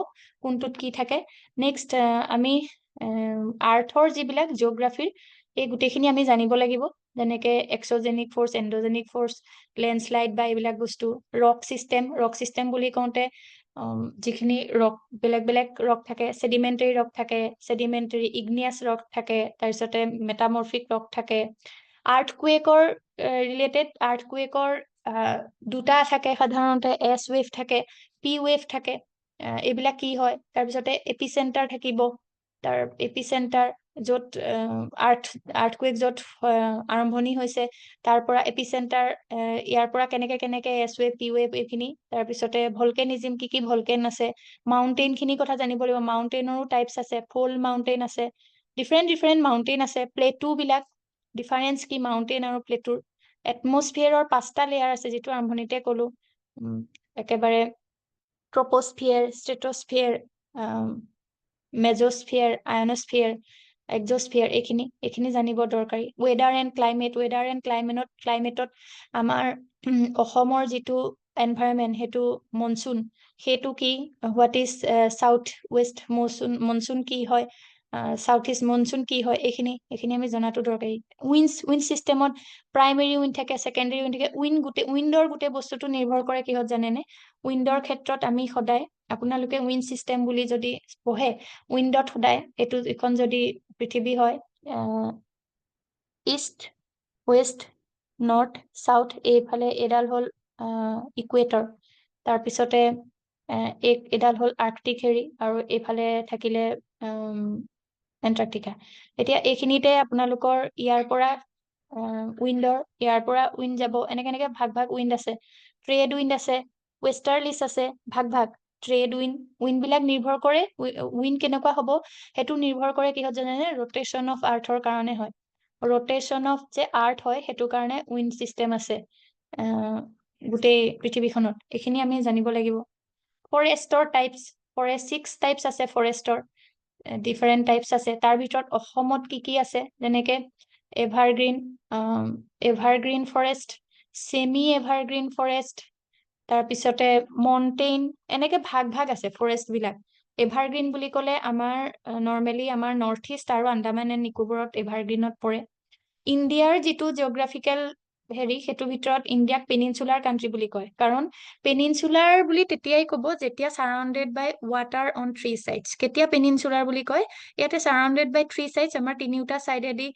Speaker 1: কোনটোত কি থাকে নেক্সট আমি আৰ্থৰ যিবিলাক জিঅ'গ্ৰাফিৰ এই গোটেইখিনি আমি জানিব লাগিব যেনেকে এক্সজেনিক ফৰ্চ এণ্ডজেনিক ফৰ্চ লেণ্ডশ্লাইড বা এইবিলাক বস্তু ৰক চিষ্টেম বুলি কওঁতে যিখিনি ৰক বেলেগ বেলেগ ৰক থাকে চেডিমেণ্টাৰী ইগনিয়াছ ৰক থাকে তাৰপিছতে মেটামৰ্ফিক ৰক থাকে আৰ্থকুৱেকৰ ৰিলেটেড আৰ্থকুৱেকৰ দুটা থাকে সাধাৰণতে এছ ৱেভ থাকে পি ৱেভ থাকে এইবিলাক কি হয় তাৰপিছতে এপিচেণ্টাৰ থাকিব তাৰ এপিচেণ্টাৰ য'ত আৰ্থকুৱেক য'ত আৰম্ভণি হৈছে তাৰ পৰা এপিচেণ্টাৰ ইয়াৰ পৰা কেনেকে এছ ৱেভ পি ৱেভ এইখিনি তাৰপিছতে ভলকেনিজিম কি ভলকেন আছে মাউণ্টেইন খিনি কথা জানিব লাগিব মাউণ্টেইনৰো টাইপছ আছে ফ'ল মাউণ্টেইন আছে ডিফাৰেণ্ট মাউণ্টেইন আছে প্লেটু বিলাক ডিফাৰেঞ্চ কি মাউণ্টেইন আৰু প্লেটুৰ এটমছফিয়াৰৰ 5টা লেয়াৰ আছে যিটো আৰম্ভণিতে ক'লো একেবাৰে ট্ৰপোস্ফিয়াৰ ষ্ট্ৰেটোস্ফিয়াৰ মেজোস্ফিয়াৰ আয়নোস্ফিয়াৰ এক্সোস্ফিয়াৰ এইখিনি জানিব দৰকাৰী ৱেডাৰ এণ্ড ক্লাইমেটত আমাৰ অসমৰ যিটো এনভাইৰনমেণ্ট সেইটো মনচুন সেইটো কি what is south west monsoon কি হয় সাউথ ইষ্ট মনচুন কি হয় এইখিনি আমি জনাটো দৰকাৰী উইণ্ড চিষ্টেমত প্ৰাইমেৰী উইণ্ড থাকে ছেকেণ্ডেৰী উইণ্ড থাকে উইণ্ডৰ গোটেই বস্তুটো নিৰ্ভৰ কৰে কিহত জানেনে উইণ্ডৰ ক্ষেত্ৰত আমি সদায় আপোনালোকে উইণ্ড চিষ্টেম বুলি যদি পঢ়ে উইণ্ডত সদায় এইটো এখন যদি পৃথিৱী হয় ইষ্ট ৱেষ্ট নৰ্থ চাউথ এইফালে এডাল হ'ল ইকুৱেটৰ তাৰপিছতে এডাল হ'ল আৰ্কটিক হেৰি আৰু এইফালে থাকিলে এণ্টাৰ্কটিকা এতিয়া এইখিনিতে আপোনালোকৰ ইয়াৰ পৰা ইয়াৰ পৰা উইণ্ড যাব এনেকে ভাগ উইণ্ড আছে ট্ৰেড উইণ্ড আছে ৱেষ্টাৰ্লিছ আছে ভাগ ট্ৰেড উইণ্ড বিলাক নিৰ্ভৰ কৰে উইণ্ড কেনেকুৱা হ'ব সেইটো নিৰ্ভৰ কৰে কিহত জানেনে ৰোটেশ্যন অফ আৰ্থৰ কাৰণে হয় ৰোটেশ্যন অফ যে আৰ্থ হয় সেইটো কাৰণে উইণ্ড চিষ্টেম আছে গোটেই পৃথিৱীখনত এইখিনি আমি জানিব লাগিব ফৰেষ্টৰ টাইপছ 6 টাইপছ আছে ফৰেষ্টৰ ডিফাৰেণ্ট টাইপছ আছে তাৰ ভিতৰত অসমত কি আছে যেনেকে evergreen forest semi evergreen forest তাৰপিছতে মউণ্টেইন এনেকে ভাগ আছে ফৰেষ্ট বিলাক এভাৰগ্ৰীণ বুলি ক'লে আমাৰ নৰ্মেলি আমাৰ নৰ্থ ইষ্ট আৰু আন্দামান এণ্ড নিকোবৰত এভাৰগ্ৰীণত পৰে ইণ্ডিয়াৰ যিটো জিঅ'গ্ৰাফিকেল হেৰি সেইটোৰ ভিতৰত ইণ্ডিয়াক পেনিনচুলাৰ কাণ্ট্ৰি বুলি কয় কাৰণ পেনিনচুলাৰ বুলি তেতিয়াই ক'ব যেতিয়া surrounded by water on 3 sides কেতিয়া পেনিনচুলাৰ বুলি কয় ইয়াতে চাৰাউণ্ডেড বাই 3 চাইডছ আমাৰ তিনিওটা চাইডেদি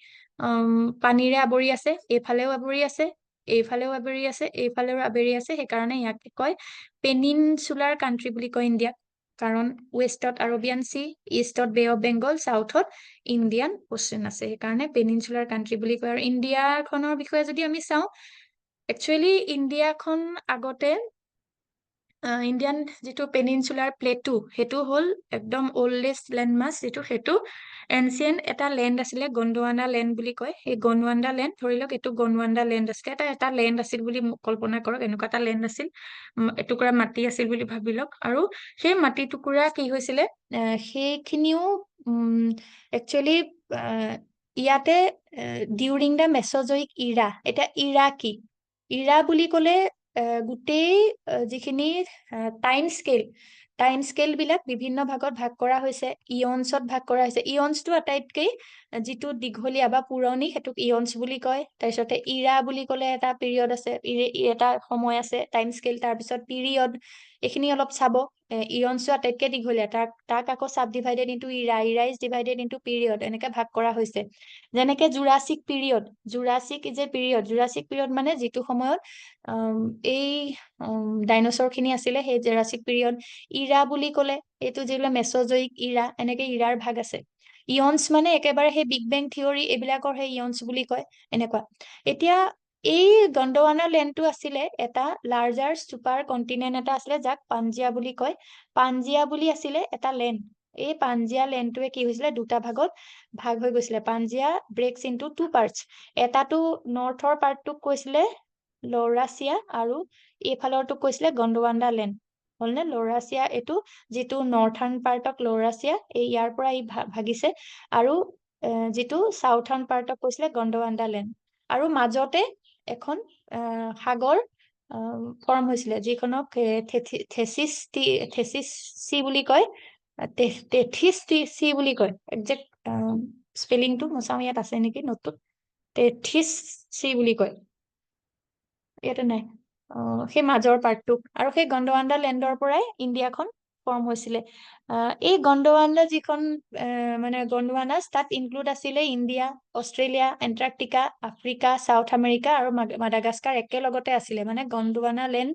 Speaker 1: পানীৰে আৱৰি আছে এইফালেও আৱৰি আছে এইফালেও আৱৰি আছে এইফালেও আৱৰি আছে সেইকাৰণে ইয়াক কয় পেনিনচুলাৰ কাণ্ট্ৰি বুলি কয় ইণ্ডিয়াক কাৰণ ৱেষ্টত আৰবিয়ান চি ইষ্টত বে অফ বেংগল চাউথত ইণ্ডিয়ান অ'চেন আছে সেইকাৰণে পেনিনচুলাৰ কাণ্ট্ৰি বুলি কয় আৰু ইণ্ডিয়াখনৰ বিষয়ে যদি আমি চাওঁ একচুৱেলি ইণ্ডিয়াখন আগতে ইণ্ডিয়ান যিটো পেনিনচুলাৰ প্লেটু সেইটো হ'ল একদম অল্ডেষ্ট লেণ্ডমাছ সেইটো এনচিয়েণ্ট এটা লেণ্ড আছিলে গণ্ডৱানা লেণ্ড বুলি কয় এই গণ্ডৱানা লেণ্ড ধৰি লওক এইটো গণ্ডৱানা লেণ্ড আছিলে এটা লেণ্ড আছিল বুলি কল্পনা কৰক এনেকুৱা এটা লেণ্ড আছিল এটুকুৰা মাটি আছিল বুলি ভাবি লওক আৰু সেই মাটি টুকুৰা কি হৈছিলে সেইখিনিও একচুৱেলি ইয়াতে ডিউৰিং দ্য মেছজয়িক ইৰা এতিয়া ইৰা কি ইৰা বুলি ক'লে গোটেই যিখিনি টাইম স্কেল বিলাক বিভিন্ন ভাগত ভাগ কৰা হৈছে ইয়নছত ভাগ কৰা হৈছে ইয়নছটো আটাইতকৈ যিটো দীঘলীয়া বা পুৰণি সেইটোক ইয়নছ বুলি কয় তাৰপিছতে ইৰা বুলি ক'লে এটা পিৰিয়ড আছে এটা সময় আছে টাইম স্কেল তাৰপিছত পিৰিয়ড এইখিনি অলপ চাব ইয়নছটো আটাইতকৈ দীঘলীয়া তাক আকৌ চাব divided into era is divided into period এনেকে ভাগ কৰা হৈছে যেনেকে জুৰাছিক পিৰিয়ড মানে যিটো সময়ত এই ডাইনচৰ খিনি আছিলে সেই জুৰাছিক পিৰিয়ড ইৰা বুলি ক'লে এইটো যিবিলাক মেছজয়িক ইৰা এনেকে ইৰাৰ ভাগ আছে ইয়নছ মানে একেবাৰে সেই বিগ বেং থিয়ৰী এইবিলাকৰ সেই ইয়নছ বুলি কয় এনেকুৱা এতিয়া এই গণ্ডৱানা লেণ্ডটো আছিলে এটা লাৰ্জাৰ ছুপাৰ কণ্টিনেণ্ট এটা আছিলে যাক পাঞ্জিয়া বুলি কয় পাঞ্জিয়া বুলি আছিলে এটা লেণ্ড এই পাঞ্জিয়া লেণ্ডটোৱে কি হৈছিলে দুটা ভাগত ভাগ হৈ গৈছিলে পাঞ্জিয়া ব্ৰেকছ ইনটু 2 পাৰ্টছ এটাটো নৰ্থৰ পাৰ্টটোক কৈছিলে লৌৰাছিয়া আৰু এইফালৰটোক কৈছিলে গণ্ডৱানা লেণ্ড হ'লনে লৌৰাছিয়া এইটো যিটো নർത്থাৰ্ণ পাৰ্টক লৌৰাছিয়া ইয়াৰ পৰা ভাগিছে আৰু যিটো চাউথাৰ্ণ পাৰ্টক কৈছিলে গণ্ডৱানা লেণ্ড আৰু মাজতে এখন সাগৰ ফৰ্ম হৈছিলে যিখনক থেচিছ চি বুলি কয় তেথিছ চি বুলি কয় একজেক্ট স্পেলিংটো মই চাওঁ ইয়াত আছে নেকি নোটটোত তেথিছ চি বুলি কয় ইয়াতে নাই সেই মাজৰ পাৰ্টটোক আৰু সেই গণ্ডৱানা লেণ্ডৰ পৰাই ইণ্ডিয়াখন ফৰ্ম হৈছিলে এই গণ্ডৱানা যিখন মানে গণ্ডৱানাছ তাত ইনক্লুড আছিলে India Australia Antarctica Africa South America আৰু মাডাগাস্কাৰ একেলগতে আছিলে মানে Gondwana land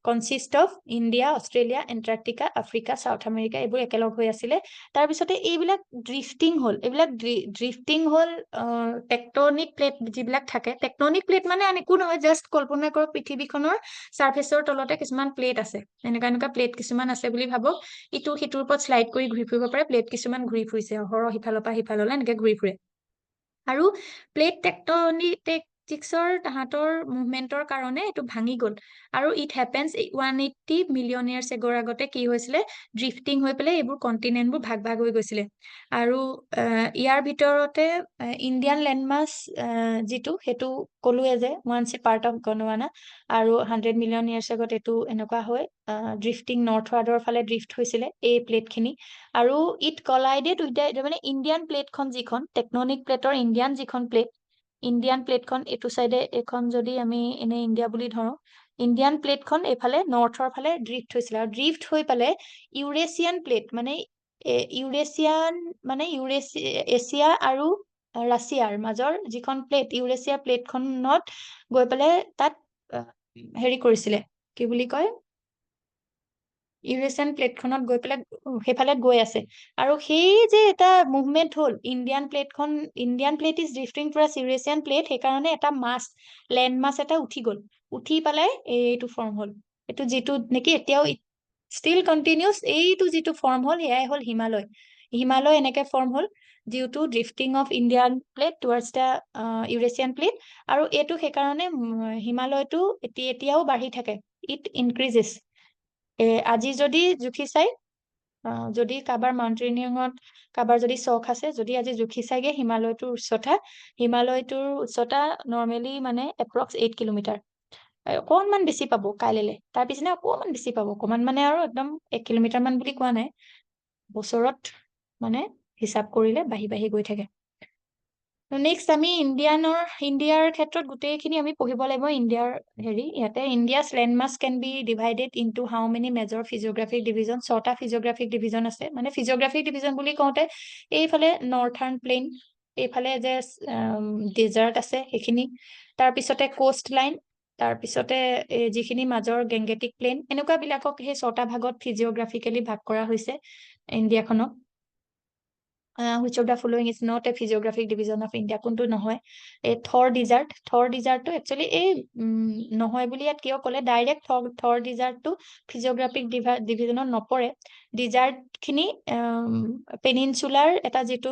Speaker 1: consist of India, Australia, Antarctica, Africa, South America এইবোৰ একেলগ হৈ আছিলে। তাৰপিছতে এইবিলাক ড্ৰিফটিং হ'ল, এইবিলাক ড্ৰিফটিং হ'ল টেকটনিক প্লেট যিবিলাক থাকে। টেকটনিক প্লেট মানে একো নহয়, জাষ্ট কল্পনা কৰক পৃথিৱীখনৰ ছাৰ্ফেচৰ তলতে কিছুমান প্লেট আছে, এনেকুৱা প্লেট কিছুমান আছে বুলি ভাবক। ইটো সিটোৰ ওপৰত শ্লাইড কৰি ঘূৰি ফুৰিব পাৰে, প্লেট কিছুমান ঘূৰি ফুৰিছে অহৰহ সিফালৰ পৰা সিফাললৈ এনেকে ঘূৰি ফুৰে। আৰু প্লেট টেকটনিক্সৰ তাহাঁতৰ মুভমেন্টৰ কাৰণে এইটো ভাঙি গ'ল। আৰু ইট হেপেন্স 180 মিলিয়ন ইয়াৰ্ছ এগৰ আগতে কি হৈছিলে, ড্ৰিফটিং হৈ পেলাই এইবোৰ কণ্টিনেণ্টবোৰ ভাগ ভাগ হৈ গৈছিলে। আৰু ইয়াৰ ভিতৰতে ইণ্ডিয়ান লেণ্ডমাছ যিটো, সেইটো ক'লোৱে যে once A part of Gondwana. আৰু 100 মিলিয়ন ইয়াৰ্ছ আগত এইটো এনেকুৱা হৈ ড্ৰিফটিং নৰ্থৱাৰ্ডৰ ফালে ড্ৰিফ্ট হৈছিলে এই প্লেটখিনি। আৰু ইট কলাইডেড উইথ দ্য, মানে ইণ্ডিয়ান প্লেটখন যিখন টেকটনিক প্লেটৰ ইণ্ডিয়ান যিখন প্লেট, ইণ্ডিয়ান প্লেটখন এইটো চাইডে, এইখন যদি আমি এনে ইণ্ডিয়া বুলি ধৰো, ইণ্ডিয়ান প্লেটখন এইফালে নৰ্থৰ ফালে ড্ৰিফ্ট হৈছিলে। আৰু ড্ৰিফ্ট হৈ পেলাই ইউৰেছিয়ান প্লেট, মানে ইউৰেছিয়ান মানে এছিয়া আৰু ৰাছিয়াৰ মাজৰ যিখন প্লেট, ইউৰেছিয়া প্লেটখনত গৈ পেলাই তাত হেৰি কৰিছিলে, কি বুলি কয়, ইউৰেছিয়ান প্লেটখনত গৈ পেলাই সেইফালে গৈ আছে। আৰু সেই যে এটা মুভমেন্ট হ'ল, Indian plate is drifting towards Eurasian plate, সেইকাৰণে এটা মাছ, লেণ্ড মাছ এটা উঠি গ'ল, উঠি পেলাই এইটো ফৰ্ম হ'ল। এইটো যিটো নেকি এতিয়াও ষ্টিল কণ্টিনিউছ, এইটো যিটো ফৰ্ম হ'ল সেয়াই হ'ল হিমালয়। হিমালয় এনেকে ফৰ্ম হ'ল due to drifting of Indian plate towards the Eurasian plate. আৰু এইটো সেইকাৰণে হিমালয়টো এতিয়াও বাঢ়ি থাকে, ইট ইনক্ৰিজেছ। আজি যদি জুখি চাই, যদি কাৰোবাৰ মাউণ্টেইনিঙত কাৰোবাৰ যদি চখ আছে, যদি আজি জুখি চাইগে হিমালয়টোৰ উচ্চতা নৰ্মেলি মানে এপ্ৰক্স 8 কিলোমিটাৰ। অকণমান বেছি পাব কাইলৈ, তাৰ পিছদিনা অকণমান বেছি পাব, অকণমান মানে আৰু একদম 1 কিলোমিটাৰ মান বুলি কোৱা নাই, বছৰত মানে হিচাপ কৰিলে বাঢ়ি বাঢ়ি গৈ থাকে। নেক্সট আমি ইণ্ডিয়াৰ ক্ষেত্ৰত গোটেইখিনি আমি পঢ়িব লাগিব। ইণ্ডিয়াৰ ইয়াতে India's landmass can be divided into how many major physiographic division. 6টা ফিজিঅ'গ্ৰাফিক ডিভিজন আছে। মানে ফিজিঅ'গ্ৰাফিক ডিভিজন বুলি কওঁতে এইফালে নർത്থাৰ্ণ প্লেইন, এইফালে যে ডেজাৰ্ট আছে সেইখিনি, তাৰপিছতে কোষ্ট লাইন, তাৰপিছতে যিখিনি মাজৰ গেংগেটিক প্লেইন, এনেকুৱা বিলাকক সেই 6টা ভাগত ফিজিঅ'গ্ৰাফিকেলি ভাগ কৰা হৈছে ইণ্ডিয়াখনক। which of the following is not a physiographic division of India? কোনটো নহয়? এই থৰ ডিজাৰ্টটো একচুৱেলি এই নহয় বুলি ইয়াত কিয় ক'লে, ডাইৰেক্ট থৰ ডিজাৰ্টটো ফিজিঅ'গ্ৰাফিক ডিভিজনত নপৰে। ডিজাৰ্টখিনি পেনিনচুলাৰ এটা যিটো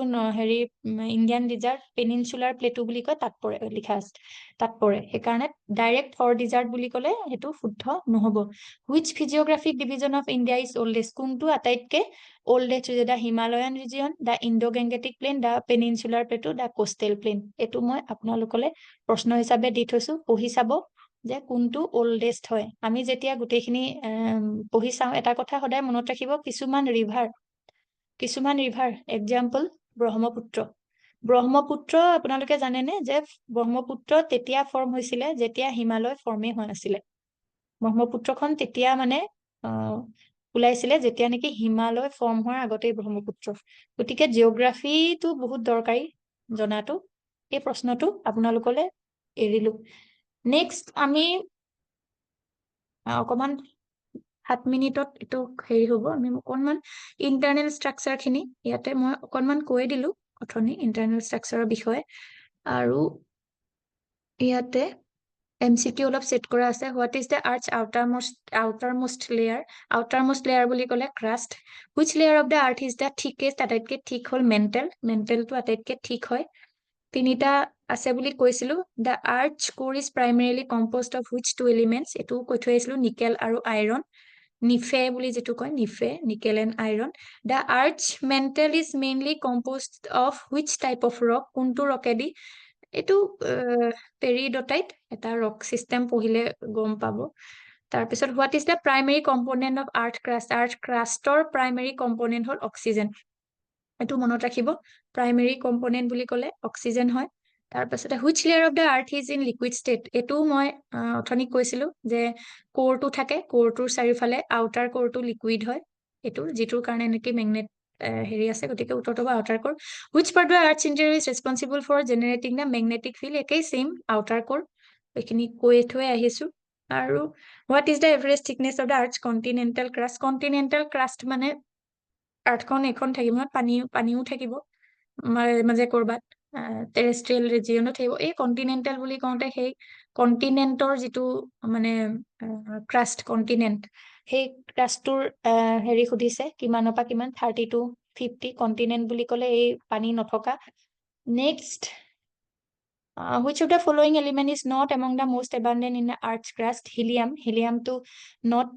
Speaker 1: ইণ্ডিয়ান ডিজাৰ্ট পেনিনচুলাৰ প্লেটু বুলি কয়, তাত পৰে, লিখা আছে তাত পৰে। সেইকাৰণে ডাইৰেক্ট থৰ ডিজাৰ্ট বুলি ক'লে সেইটো শুদ্ধ নহ'ব। Which physiographic division of India is oldest? কোনটো আটাইতকৈ oldest হৈছে? The Himalayan region, the Indo Gangetic plain, the peninsular plateau, the coastal plain. এইটো মই আপোনালোকলৈ প্ৰশ্ন হিচাপে দি থৈছো, পঢ়ি চাব যে কোনটো ওল্ডেষ্ট হয়। আমি যেতিয়া গোটেইখিনি পঢ়ি চাওঁ, এটা কথা সদায় মনত ৰাখিব, কিছুমান ৰিভাৰ এক্সাম্পল ব্ৰহ্মপুত্ৰ আপোনালোকে জানেনে যে ব্ৰহ্মপুত্ৰ তেতিয়া ফৰ্ম হৈছিলে যেতিয়া হিমালয় ফৰ্মেই হোৱা নাছিলে। ব্ৰহ্মপুত্ৰখন তেতিয়া মানে ওলাইছিলে যেতিয়া নেকি হিমালয় ফৰ্ম হোৱাৰ আগতেই ব্ৰহ্মপুত্ৰ। গতিকে জিঅ'গ্ৰাফিটো বহুত দৰকাৰী জনাটো। এই প্ৰশ্নটো আপোনালোকলৈ এৰিলো। নেক্সট আমি অকণমান 7 মিনিটত এইটো হ'ব, আমি অকণমান ইণ্টাৰনেল ষ্ট্ৰাকচাৰখিনি ইয়াতে মই অকণমান কৈ দিলো, অথনি ইণ্টাৰনেল ষ্ট্ৰাকচাৰৰ বিষয়ে। আৰু ইয়াতে MCQ অলপ ছেট কৰা আছে। What is the earth's outermost layer বুলি ক'লে crust. Which layer of the earth is the thickest? আটাইতকৈ ঠিক হ'ল মেণ্টেলটো আটাইতকৈ ঠিক হয়। 3টা আছে বুলি কৈছিলো। দ্য আৰ্থ কোৰ is primarily composed of which 2 elements? এইটো কৈ থৈ আহিছিলো, নিকেল আৰু আইৰণ। নিফে বুলি যিটো কয়, nickel and iron. The earth mental is mainly composed of which type of rock? কোনটো ৰকেদি? এইটো পেৰিডটাইট এটা ৰক চিষ্টেম, পঢ়িলে গম পাব। তাৰপিছত what is the primary component of earth ক্ৰাষ্টৰ প্ৰাইমেৰী কম্পনেণ্ট হ'ল অক্সিজেন। এইটো মনত ৰাখিব, প্ৰাইমেৰী কম্পনেণ্ট বুলি ক'লে অক্সিজেন হয়। তাৰপাছতে which layer of the earth is in liquid state? এইটোও মই অথনি কৈছিলো যে কোৰটো থাকে, কোৰটোৰ চাৰিওফালে আউটাৰ কোৰটো লিকুইড হয়, এইটো যিটোৰ কাৰণে নেকি মেগনেট আছে, গতিকে উত্তৰটো হ'ব outer core. Which part of earth interior is responsible for generating the magnetic field? একেই, চেম আউটাৰ কোৰ। এইখিনি কৈ থৈ আহিছো। আৰু what is the average thickness of the earth's continental crust মানে আৰ্থখন এইখন থাকিব নহয়, পানীও থাকিব মাজে মাজে কৰবাত, টেৰেষ্ট্ৰিয়েল ৰিজিয়নো থাকিব। এই কণ্টিনেণ্টেল বুলি কওঁতে সেই কণ্টিনেণ্টৰ যিটো মানে ক্ৰাষ্ট কণ্টিনেণ্ট, সেই ক্ৰাষ্টটোৰ হেৰি সুধিছে কিমানৰ পৰা কিমান, 30 to 50 কণ্টিনেণ্ট বুলি ক'লে এই পানী নথকা। Next, which of the following element is not among the most abundant in the earth's crust? হিলিয়ামটো not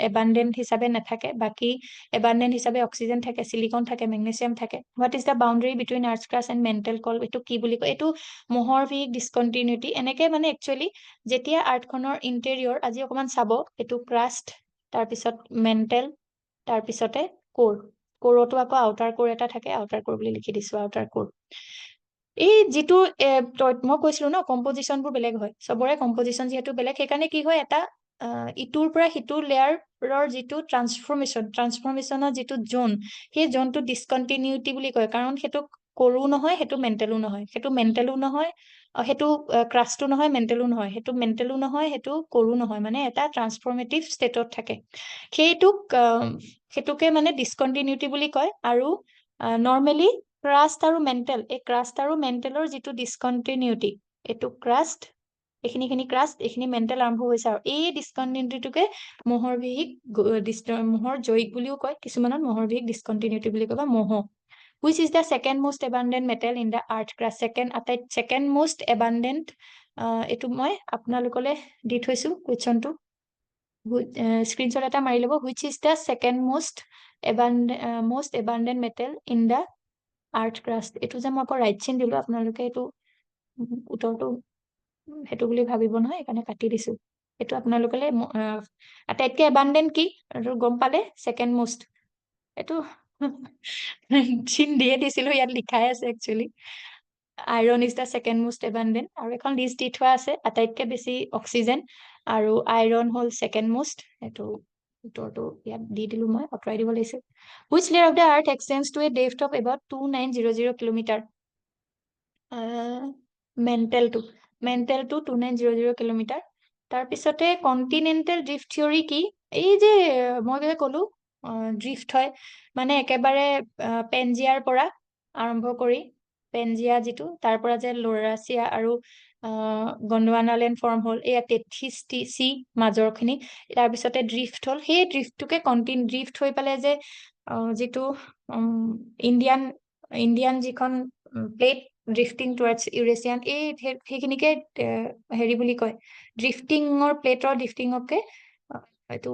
Speaker 1: abundant হিচাপে নাথাকে, বাকী abundant হিচাপে অক্সিজেন থাকে, সিলিকন থাকে, মেগনেছিয়াম থাকে। What is the boundary between earth's crust and mantle called? এইটো কি বুলি কয়? এইটো মহৰভিক ডিছকণ্টিনিউটি। এনেকে মানে একচুৱেলি যেতিয়া আৰ্থখনৰ ইণ্টেৰিয়ৰ, আজি অকমান চাব, এইটো ক্ৰাষ্ট, তাৰপিছত মেণ্টেল, তাৰপিছতে কোৰতো আকৌ আউটাৰ কোৰ এটা থাকে, আউটাৰ কোৰ বুলি লিখি দিছো, আউটাৰ কোৰ। এই যিটো মই কৈছিলো ন কম্পজিশ্যনবোৰ বেলেগ হয়, চবৰে কম্পজিশ্যন যিহেতু বেলেগ, সেইকাৰণে কি হয়, এটা ইটোৰ পৰা সিটোৰ লেয়াৰৰ যিটো ট্ৰান্সফৰ্মেশ্যনৰ যিটো জোন, সেই জোনটো ডিছকণ্টিনিউটি বুলি কয়। কাৰণ সেইটো কোৰো নহয়, সেইটো মেণ্টেলো নহয়, সেইটো মেণ্টেলো নহয়, সেইটো ক্ৰাষ্টো নহয়, মেণ্টেলো নহয়, সেইটো মেণ্টেলো নহয়, সেইটো কোৰো নহয়, মানে এটা ট্ৰান্সফৰ্মেটিভ ষ্টেটত থাকে। সেইটোকে মানে ডিছকণ্টিনিউটি বুলি কয়। আৰু নৰ্মেলি ক্ৰাষ্ট আৰু মেণ্টেল, এই ক্ৰাষ্ট আৰু মেণ্টেলৰ যিটো ডিছকণ্টিনিউটি, এইটো ক্ৰাষ্ট, এইখিনি ক্ৰাষ্ট, এইখিনি মেণ্টেল আৰম্ভ হৈছে, আৰু এই ডিছকণ্টিনিউটিটোকে মোহৰ জৈক বুলিও কয়, কিছুমানত মহৰভিক ডিছকণ্টিনিউটি বুলি কয়, বা মহ। Which is the second most abundant metal in the earth crust? second most abundant, এইটো মই আপোনালোকলে দি থৈছো কুৱেশ্যনটো, স্ক্ৰীনশ্বট এটা মাৰি ল'ব। Which is the second most abundant metal in the earth crust? এইটো যে মই আকৌ ৰাইট চিন দিলো, আপোনালোকে এইটো উত্তৰটো সেইটো বুলি ভাবিব নহয়, সেইকাৰণে কাটি দিছো। এইটো আপোনালোকে আটাইতকৈ এবাণ্ডেণ্ট কি আৰু গম পালে, ছেকেণ্ড মোষ্ট, এইটো চিন দিয়ে দিছিলো, ইয়াত লিখাই আছে actually. Iron is the second most abundant, আৰু এখন লিষ্ট দি থোৱা আছে, আটাইতকৈ বেছি অক্সিজেন, আৰু আইৰণ হ'ল ছেকেণ্ড মোষ্ট। এইটো উত্তৰটো ইয়াত দি দিলো, মই আঁতৰাই দিব লাগিছিল। Which layer of the earth extends to a depth of about 2900 kilometre? মেণ্টেলটো 2900 কিলোমিটাৰ। তাৰপিছতে কণ্টিনেণ্টেল ড্ৰিফ্ট থিয়ৰী কি? এই যে মই যে ক'লো ড্ৰিফ্ট হয়, মানে একেবাৰে পেনজিয়াৰ পৰা আৰম্ভ কৰি, পেনজিয়া যিটো, তাৰ পৰা যে লৰাছিয়া আৰু গণ্ডৱানালেণ্ড ফৰ্ম হ'ল, এয়া 33 মাজৰখিনি, তাৰপিছতে ড্ৰিফ্ট হ'ল, সেই ড্ৰিফ্টটোকে ড্ৰিফ্ট হৈ পেলাই যে যিটো ইণ্ডিয়ান যিখন প্লেট ড্ৰিফটিং টুৱাৰ্ডছ ইউৰেছিয়ান, সেইখিনিকে হেৰি বুলি কয়, ড্ৰিফটিঙৰ প্লেটৰ ড্ৰিফটিঙকে এইটো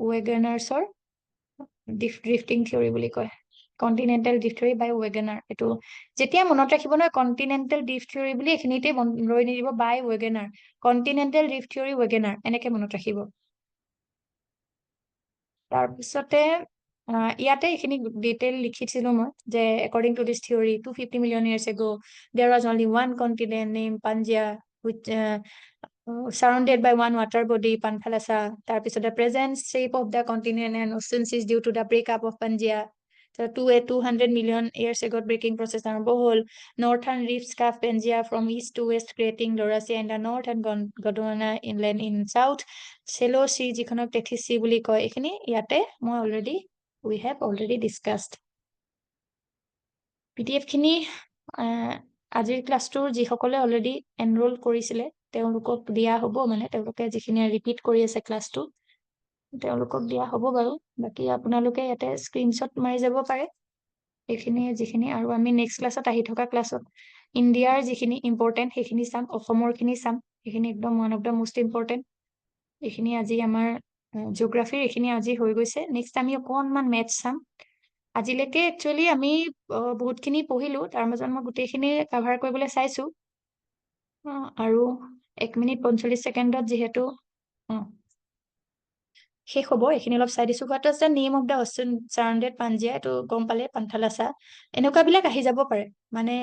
Speaker 1: ৱেগানাৰ্ছৰ ড্ৰিফটিং থিয়ৰী বুলি কয়, কণ্টিনেণ্টেল ড্ৰিফ্ট থিয়ৰী বাই ৱেগেনাৰ। এইটো যেতিয়া মনত ৰাখিব নহয়, কণ্টিনেণ্টেল ড্ৰিফ্ট থিয়ৰী বুলি এইখিনিতে ৰৈ নিদিব, by Wegener, continental drift theory Wegener, এনেকে মনত ৰাখিব। তাৰপিছতে ইয়াতে এইখিনি ডিটেইল লিখিছিলো মই, যে according to this theory 250 million years ago there was only one continent named Pangaea, which surrounded by one water body, Panthalassa. তাৰপিছত the present shape of the continent and oceans is due to the breakup of Pangaea. So 200 million years ago breaking process আৰম্ভ হ'ল। Northern reefs carve Pangaea from east to west, creating Laurasia in the north and Gondwana inland in south. Shallow sea যিখনক টেথিছ চি বুলি কয়, এইখিনি ইয়াতে মই we have already discussed. PDF খিনি আজিৰ ক্লাছটোৰ যিসকলে অলৰেডি এনৰোল কৰিছিলে তেওঁলোকক দিয়া হ'ব, মানে তেওঁলোকে যিখিনি ৰিপিট কৰি আছে ক্লাছটো তেওঁলোকক দিয়া হ'ব বাৰু। বাকী আপোনালোকে ইয়াতে স্ক্ৰীনশ্বট মাৰি যাব পাৰে এইখিনি যিখিনি, আৰু আমি নেক্সট ক্লাছত আহি থকা ক্লাছত ইণ্ডিয়াৰ যিখিনি ইম্পৰ্টেণ্ট সেইখিনি চাম, অসমৰখিনি চাম, সেইখিনি একদম one of the most important. এইখিনি আজি আমাৰ জিঅ'গ্ৰাফিৰ এইখিনি আজি হৈ গৈছে। নেক্সট আমি অকণমান মেথছ চাম। আজিলৈকে একচুৱেলি আমি বহুতখিনি পঢ়িলো, তাৰ মাজত মই গোটেইখিনি কাভাৰ কৰিবলৈ চাইছো, আৰু 1 মিনিট 45 ছেকেণ্ডত যিহেতু শেষ হ'ব, এইখিনি অলপ চাই দিছো। What is the name of the ocean surrounded Pangaea? এইটো গম পালে, পান্থালাছা। এনেকুৱাবিলাক আহি যাব পাৰে, মানে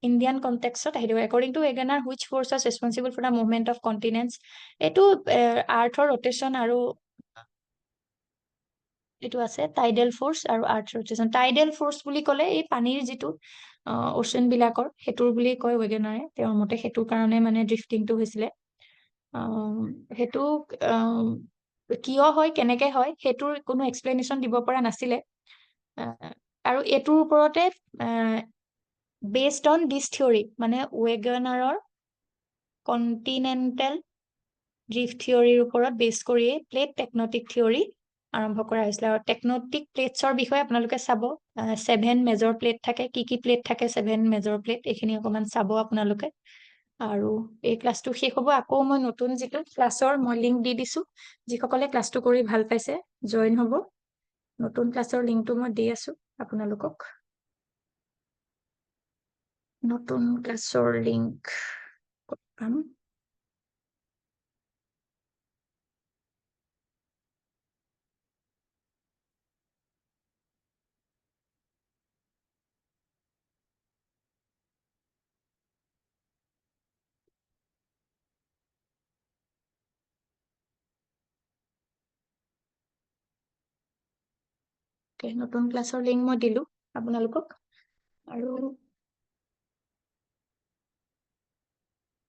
Speaker 1: ইণ্ডিয়ান কনটেক্সত আহি দিব। According to Wegener which force is responsible for the movement of continents? এইটো আৰ্থৰ ৰটেশ্যন, আৰু এইটো আছে টাইডেল ফ'ৰ্চ আৰু আৰ্থ ৰটেশ্যন। টাইডেল ফ'ৰ্চ বুলি ক'লে এই পানীৰ যিটো অ'চেন বিলাকৰ, সেইটোৰ বুলি কয় ৱেগেনাৰে, তেওঁৰ মতে সেইটোৰ কাৰণে মানে ড্ৰিফটিংটো হৈছিলে। সেইটো আম, কিয় হয় কেনেকে হয় সেইটোৰ কোনো এক্সপ্লেনেশ্যন দিব পৰা নাছিলে। আৰু এইটোৰ ওপৰতে বেছড অন দিছ থিয়ৰী, মানে ৱেগনাৰৰ কণ্টিনেণ্টেল ড্ৰিফ্ট থিয়ৰীৰ ওপৰত বেছ কৰিয়েই প্লেট টেকনটিক থিয়ৰী আৰম্ভ কৰা হৈছিলে। আৰু টেকনটিক প্লেটছৰ বিষয়ে আপোনালোকে চাব, 7 মেজৰ প্লেট থাকে, কি প্লেট থাকে, 7 মেজৰ প্লেট, এইখিনি অকমান চাব আপোনালোকে। আৰু এই ক্লাছটো শেষ হ'ব, আকৌ মই নতুন যিটো ক্লাছৰ মই লিংক দি দিছো, যিসকলে ক্লাছটো কৰি ভাল পাইছে জইন হ'ব। নতুন ক্লাছৰ লিংকটো মই দি আছো আপোনালোকক। নতুন ক্লাছৰ লিংক পাম। নতুন ক্লাছৰ লিংক মই দিলো আপোনালোকক। আৰু